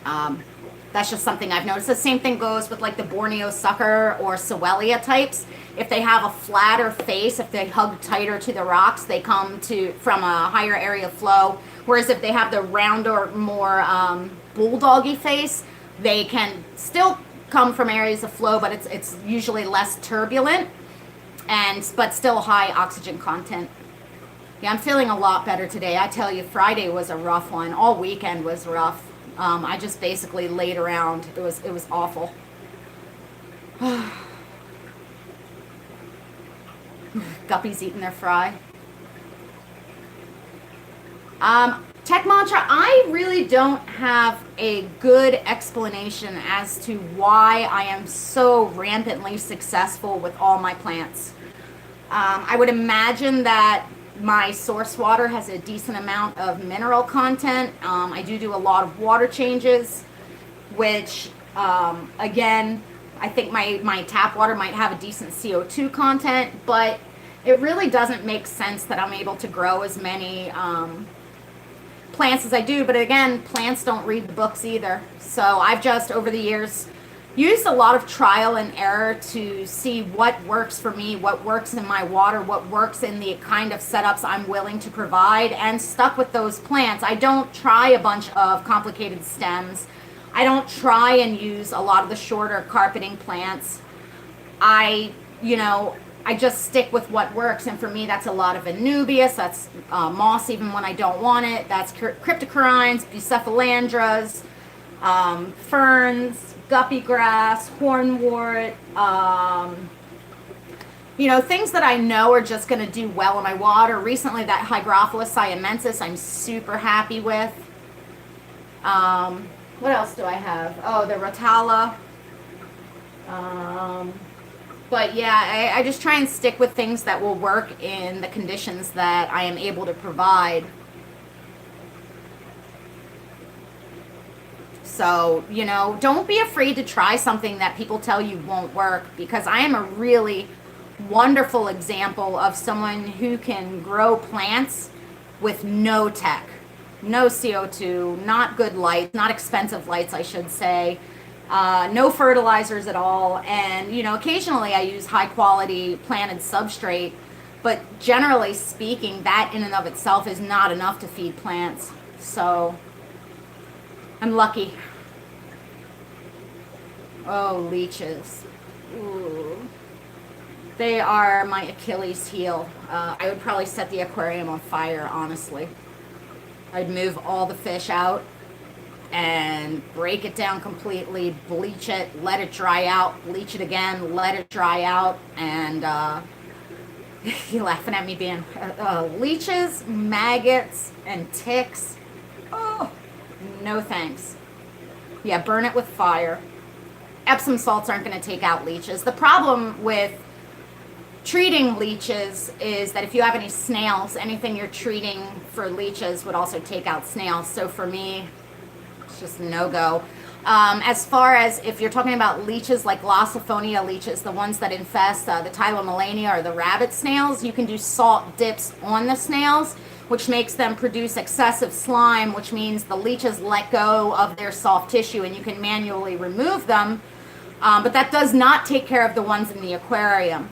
That's just something I've noticed. The same thing goes with like the Borneo sucker or Sowelia types. If they have a flatter face, if they hug tighter to the rocks, they come from a higher area of flow. Whereas if they have the rounder, more bulldoggy face, they can still come from areas of flow, but it's usually less turbulent but still high oxygen content. Yeah, I'm feeling a lot better today. I tell you, Friday was a rough one. All weekend was rough. I just basically laid around. It was awful. Guppy's eating their fry. Tech Mantra, I really don't have a good explanation as to why I am so rampantly successful with all my plants. I would imagine that my source water has a decent amount of mineral content. I do a lot of water changes, which, again, I think my tap water might have a decent CO2 content, but it really doesn't make sense that I'm able to grow as many plants as I do. But again, plants don't read the books either. So I've just, over the years, used a lot of trial and error to see what works for me, what works in my water, what works in the kind of setups I'm willing to provide, and stuck with those plants. I don't try a bunch of complicated stems. I don't try and use a lot of the shorter carpeting plants. I just stick with what works, and for me that's a lot of Anubias, that's moss even when I don't want it, that's cryptocorynes, bucephalandras, ferns, guppy grass, hornwort, things that I know are just going to do well in my water. Recently, that Hygrophilus siamensis I'm super happy with. What else do I have? Oh, the Rotala. But yeah, I just try and stick with things that will work in the conditions that I am able to provide. So, don't be afraid to try something that people tell you won't work, because I am a really wonderful example of someone who can grow plants with no tech, no CO2, not good lights, not expensive lights, I should say, no fertilizers at all. And, occasionally I use high quality planted substrate, but generally speaking, that in and of itself is not enough to feed plants. So I'm lucky. Oh, leeches. Ooh. They are my Achilles heel. I would probably set the aquarium on fire, honestly. I'd move all the fish out and break it down completely, bleach it, let it dry out, bleach it again, let it dry out, and you're laughing at me being leeches, maggots, and ticks. Oh, no thanks. Yeah, burn it with fire. Epsom salts aren't going to take out leeches. The problem with treating leeches is that if you have any snails, anything you're treating for leeches would also take out snails. So for me, it's just no-go. As far as if you're talking about leeches like Glossophonia leeches, the ones that infest the Tylomelania or the rabbit snails, you can do salt dips on the snails, which makes them produce excessive slime, which means the leeches let go of their soft tissue and you can manually remove them. But that does not take care of the ones in the aquarium.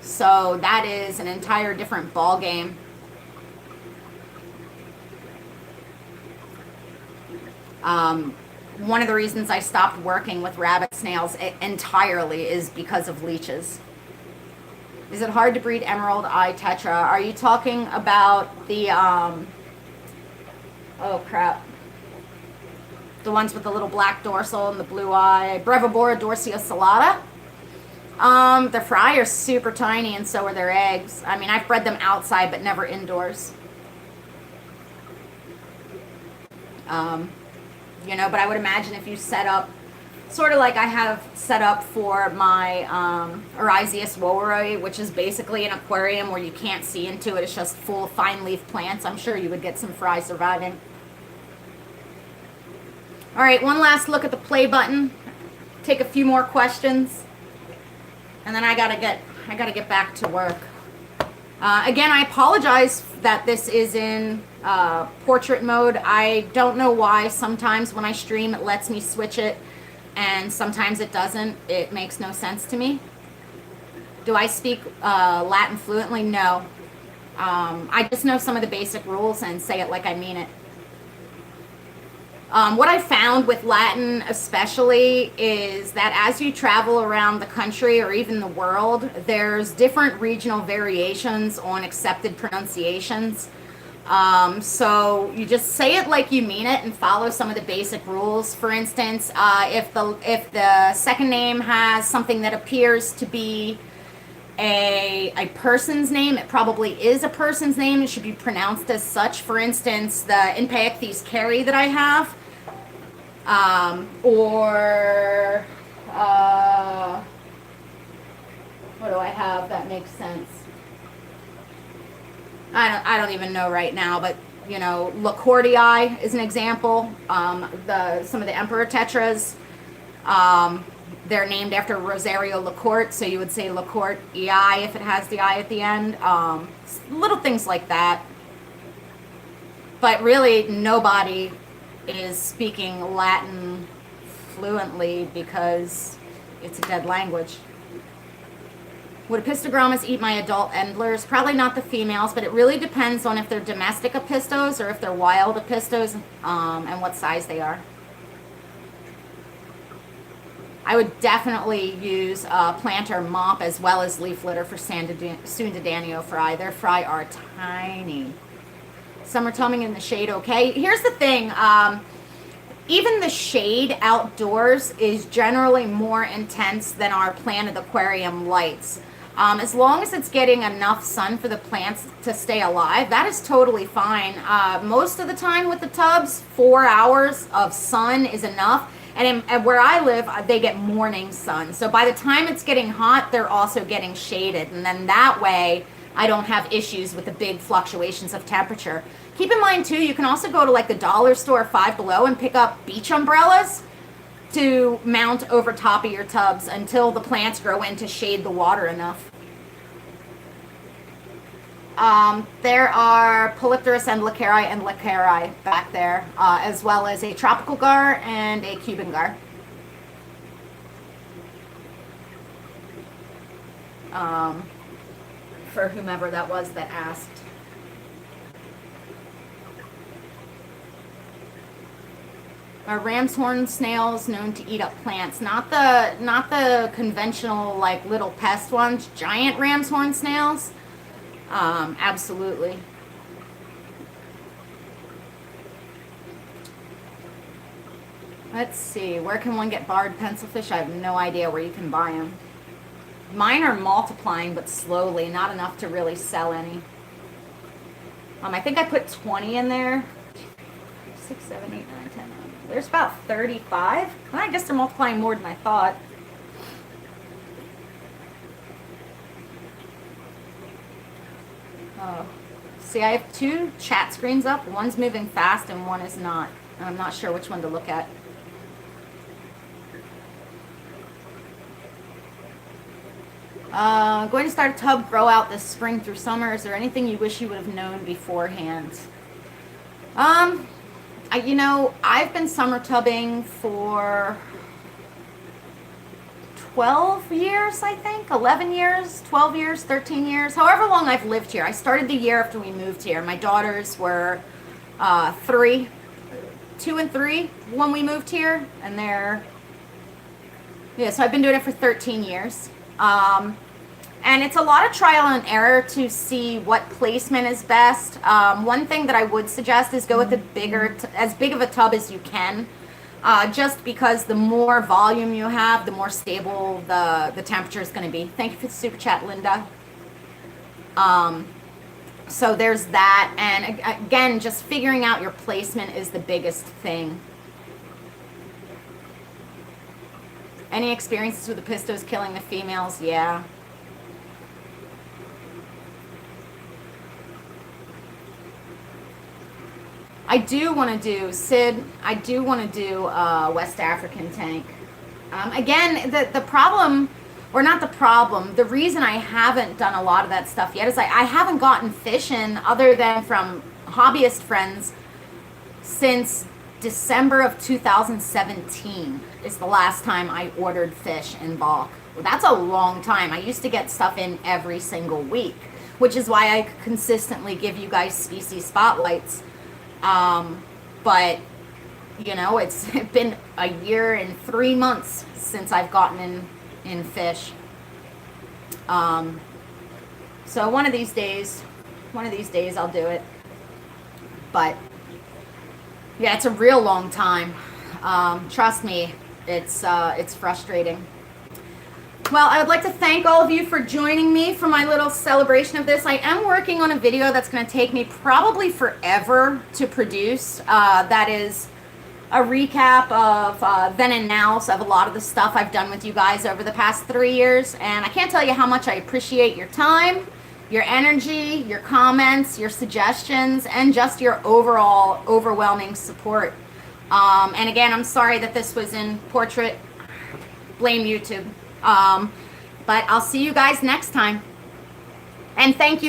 So that is an entire different ball game. One of the reasons I stopped working with rabbit snails entirely is because of leeches. Is it hard to breed emerald eye tetra? Are you talking about the, oh crap, the ones with the little black dorsal and the blue eye, Brevibora dorsiocellata? The fry are super tiny and so are their eggs. I mean, I've bred them outside but never indoors. But I would imagine if you set up, sort of like I have set up for my Oryzius woweroi, which is basically an aquarium where you can't see into it, it's just full of fine leaf plants, I'm sure you would get some fry surviving. All right, one last look at the play button. Take a few more questions, and then I gotta get back to work. Again, I apologize that this is in portrait mode. I don't know why. Sometimes when I stream, it lets me switch it, and sometimes it doesn't. It makes no sense to me. Do I speak Latin fluently? No. I just know some of the basic rules and say it like I mean it. What I found with Latin especially is that as you travel around the country or even the world, there's different regional variations on accepted pronunciations. So you just say it like you mean it and follow some of the basic rules. For instance, if the second name has something that appears to be a person's name, it probably is a person's name. It should be pronounced as such. For instance, the Impeyictes Carey that I have, or what do I have that makes sense? I don't even know right now, but you know, Lacortii is an example. Some of the Emperor Tetras, they're named after Rosario Lacorte, so you would say Lacorte EI if it has the I at the end. Little things like that. But really, nobody is speaking Latin fluently because it's a dead language. Would Apistogrammas eat my adult endlers? Probably not the females, but it really depends on if they're domestic apistos or if they're wild apistos, and what size they are. I would definitely use planter mop as well as leaf litter for Sundadanio fry. Their fry are tiny. Summer tumming in the shade, okay. Here's the thing. Even the shade outdoors is generally more intense than our planted aquarium lights. As long as it's getting enough sun for the plants to stay alive, that is totally fine. Most of the time with the tubs, 4 hours of sun is enough. And where I live, they get morning sun. So by the time it's getting hot, they're also getting shaded. And then that way, I don't have issues with the big fluctuations of temperature. Keep in mind, too, you can also go to like the dollar store, Five Below, and pick up beach umbrellas to mount over top of your tubs until the plants grow in to shade the water enough. There are Polypterus and Lacari back there, as well as a tropical gar and a Cuban gar. For whomever that was that asked. Are ram's horn snails known to eat up plants? Not the conventional like little pest ones. Giant ram's horn snails. Absolutely. Let's see. Where can one get barred pencilfish? I have no idea where you can buy them. Mine are multiplying, but slowly. Not enough to really sell any. I think I put 20 in there. 6, 7, 8, 9, 10. 11. There's about 35. Well, I guess they're multiplying more than I thought. Oh. See, I have 2 chat screens up. One's moving fast and one is not. And I'm not sure which one to look at. Going to start a tub grow out this spring through summer. Is there anything you wish you would have known beforehand? You know, I've been summer tubbing for 12 years, I think. 11 years, 12 years, 13 years. However long I've lived here. I started the year after we moved here. My daughters were 2 and 3 when we moved here. And so I've been doing it for 13 years. And it's a lot of trial and error to see what placement is best. One thing that I would suggest is go with as big of a tub as you can. Just because the more volume you have, the more stable the temperature is going to be. Thank you for the super chat, Linda. So there's that. And again, just figuring out your placement is the biggest thing. Any experiences with the pistos killing the females? Yeah. I do want to do, Sid, I do want to do West African tank. Again, the problem, or not the problem, the reason I haven't done a lot of that stuff yet is I haven't gotten fish in other than from hobbyist friends since December of 2017 is the last time I ordered fish in bulk. Well, that's a long time. I used to get stuff in every single week, which is why I consistently give you guys species spotlights. But, you know, it's been a year and 3 months since I've gotten in fish. So one of these days I'll do it. But, yeah, it's a real long time. Trust me, it's frustrating. Well, I would like to thank all of you for joining me for my little celebration of this. I am working on a video that's going to take me probably forever to produce. That is a recap of then and nows of a lot of the stuff I've done with you guys over the past 3 years. And I can't tell you how much I appreciate your time, your energy, your comments, your suggestions, and just your overall overwhelming support. And again, I'm sorry that this was in portrait. Blame YouTube. But I'll see you guys next time. And thank you.